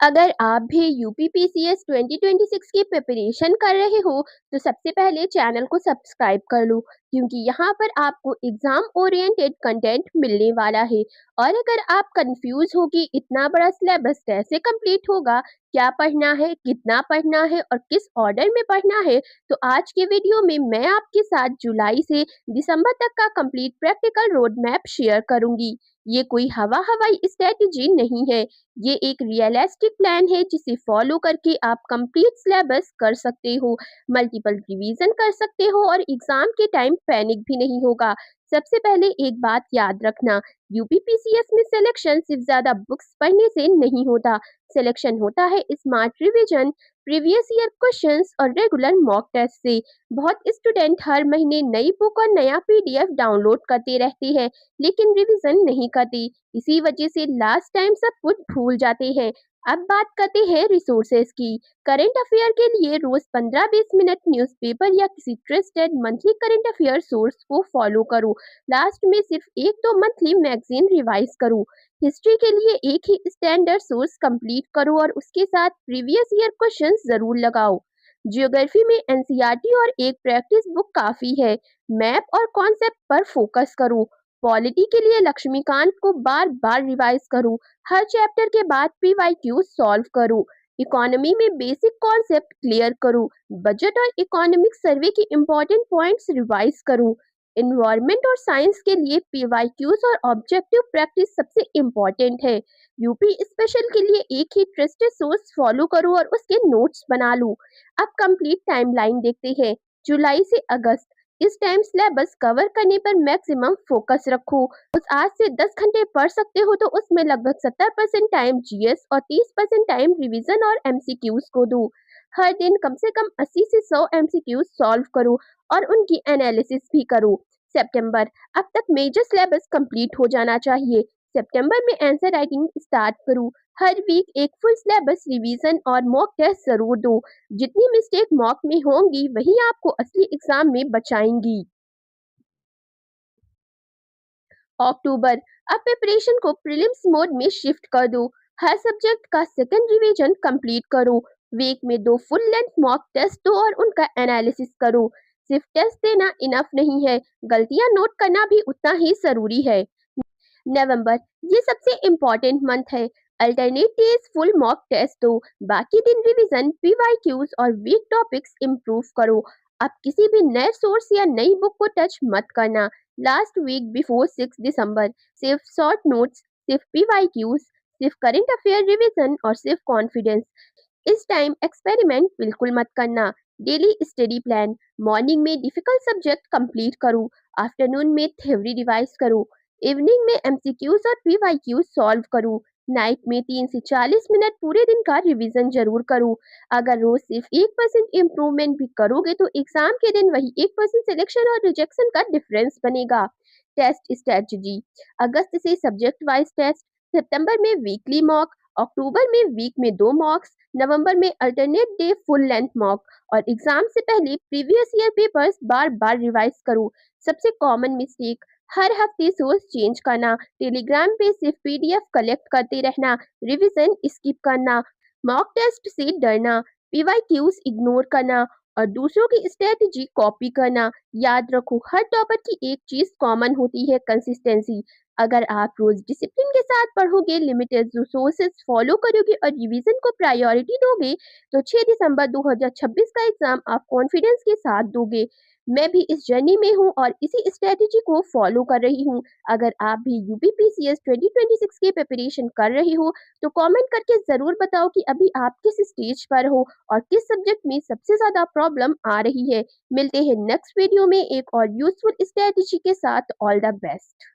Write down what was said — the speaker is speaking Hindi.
अगर आप भी यूपीपीसीएस 2026 की प्रिपरेशन कर रहे हो तो सबसे पहले चैनल को सब्सक्राइब कर लो क्योंकि यहाँ पर आपको एग्जाम ओरिएंटेड कंटेंट मिलने वाला है। और अगर आप कंफ्यूज हो कि इतना बड़ा सिलेबस कैसे कंप्लीट होगा, क्या पढ़ना है, कितना पढ़ना है और किस ऑर्डर में पढ़ना है, तो आज के वीडियो में मैं आपके साथ जुलाई से दिसंबर तक का complete practical road map share करूंगी। ये कोई हवाई स्ट्रेटजी नहीं है, ये एक रियलिस्टिक प्लान है जिसे फॉलो करके आप कंप्लीट सिलेबस कर सकते हो, मल्टीपल रिवीजन कर सकते हो और एग्जाम के टाइम पैनिक भी नहीं होगा। सबसे पहले एक बात याद रखना, यूपीपीसीएस में सिलेक्शन सिर्फ ज्यादा बुक्स पढ़ने से नहीं होता। सिलेक्शन होता है smart revision, previous year questions और रेगुलर मॉक टेस्ट से। बहुत स्टूडेंट हर महीने नई बुक और नया पीडीएफ डाउनलोड करते रहते हैं लेकिन रिवीजन नहीं करते। इसी वजह से लास्ट टाइम सब कुछ भूल जाते हैं। अब बात करते हैं रिसोर्सेज की। करंट अफेयर के लिए रोज 15-20 मिनट न्यूज़पेपर या किसी trusted monthly current affair source को फॉलो करो। लास्ट में सिर्फ एक दो मंथली मैगजीन रिवाइज करो। हिस्ट्री के लिए एक ही स्टैंडर्ड सोर्स कंप्लीट करो और उसके साथ प्रीवियस ईयर क्वेश्चंस जरूर लगाओ। जियोग्राफी में एनसीईआरटी और एक प्रैक्टिस बुक काफी है। मैप और कॉन्सेप्ट पर फोकस करो। पॉलिटी के लिए लक्ष्मीकांत को बार बार रिवाइज करूं। हर चैप्टर के बाद पीवाईक्यू सॉल्व करूं। इकोनॉमी में बेसिक कॉन्सेप्ट क्लियर करूं। बजट और इकोनॉमिक सर्वे के इम्पोर्टेंट पॉइंट्स रिवाइज करूं। इन्वायरमेंट और साइंस के लिए पीवाईक्यूज और ऑब्जेक्टिव प्रैक्टिस सबसे इम्पोर्टेंट है। यूपी स्पेशल के लिए एक ही ट्रस्टेड सोर्स फॉलो करूं और उसके नोट्स बना लूं। अब कंप्लीट टाइमलाइन देखते हैं। जुलाई से अगस्त, इस टाइम सिलेबस कवर करने पर मैक्सिमम फोकस रखो। उस आज से 10 घंटे पढ़ सकते हो तो उसमें लगभग 70% टाइम जीएस और 30% टाइम रिवीजन और एमसीक्यूज को दो। हर दिन कम से कम 80 से 100 एमसीक्यूज सॉल्व करो और उनकी एनालिसिस भी करो। सितंबर, अब तक मेजर सिलेबस कंप्लीट हो जाना चाहिए। सितंबर में आंसर राइटिंग स्टार्ट करूँ। हर वीक एक फुल सिलेबस रिवीजन और मॉक टेस्ट जरूर दो। जितनी मिस्टेक मॉक में होंगी वही आपको असली एग्जाम में बचाएंगी। अक्टूबर, अब प्रिपरेशन को प्रीलिम्स मोड में शिफ्ट कर दो। हर सब्जेक्ट का सेकंड रिवीजन कंप्लीट करो। वीक में दो फुल लेंथ मॉक टेस्ट दो और उनका एनालिसिस करो। सिर्फ टेस्ट देना इनफ नहीं है, गलतियां नोट करना भी उतना ही जरूरी है। नवंबर, ये सबसे इम्पोर्टेंट मंथ है। Alternate days full mock test दो, बाकी दिन रिवीजन, पीवाईक्यूज और वीक टॉपिक्स इम्प्रूव करो। अब किसी भी नए सोर्स या नई बुक को टच मत करना। लास्ट वीक बिफोर 6 दिसंबर, सिर्फ शॉर्ट नोट्स, सिर्फ पीवाईक्यूज, सिर्फ करंट अफेयर रिवीजन और सिर्फ कॉन्फिडेंस। इस टाइम एक्सपेरिमेंट बिल्कुल मत करना। डेली स्टडी प्लान, मॉर्निंग में डिफिकल्ट सब्जेक्ट कंप्लीट करूँ, आफ्टरनून में थ्योरी रिवाइज करूँ, इवनिंग में एमसीक्यूज और पीवाईक्यूज सॉल्व करूँ, नाइट में 3 से 40 मिनट पूरे दिन का रिवीजन जरूर करूँ। अगर रोज सिर्फ 1% इम्प्रूवमेंट भी करोगे तो एग्जाम के दिन वही 1% सिलेक्शन और रिजेक्शन का डिफरेंस बनेगा। टेस्ट स्ट्रेटजी, अगस्त से सब्जेक्ट वाइज टेस्ट, सितंबर में वीकली मॉक, अक्टूबर में वीक में 2 मॉक्स, नवंबर में alternate day full length mock. और एग्जाम से पहले प्रीवियस ईयर पेपर्स बार बार रिवाइज करो। सबसे कॉमन मिस्टेक, हर हफ्ते सोर्स चेंज करना, टेलीग्राम पे सिर्फ पीडीएफ कलेक्ट करते रहना, रिवीजन स्किप करना, मॉक टेस्ट से डरना, पीवाईक्यूज इग्नोर करना और दूसरों की स्ट्रेटजी कॉपी करना। याद रखो, हर टॉपर की एक चीज कॉमन होती है, कंसिस्टेंसी। अगर आप रोज डिसिप्लिन के साथ पढ़ोगे, लिमिटेड रिसोर्सेज फॉलो करोगे और रिवीजन को प्रायोरिटी दोगे तो 6 दिसंबर 2026 का एग्जाम आप कॉन्फिडेंस के साथ दोगे। मैं भी इस जर्नी में हूँ और इसी स्ट्रेटजी को फॉलो कर रही हूँ। अगर आप भी यूपीपीसीएस 2026 की प्रिपरेशन कर रहे हो तो कमेंट करके जरूर बताओ कि अभी आप किस स्टेज पर हो और किस सब्जेक्ट में सबसे ज्यादा प्रॉब्लम आ रही है। मिलते हैं नेक्स्ट वीडियो में एक और यूजफुल स्ट्रेटजी के साथ। All the best.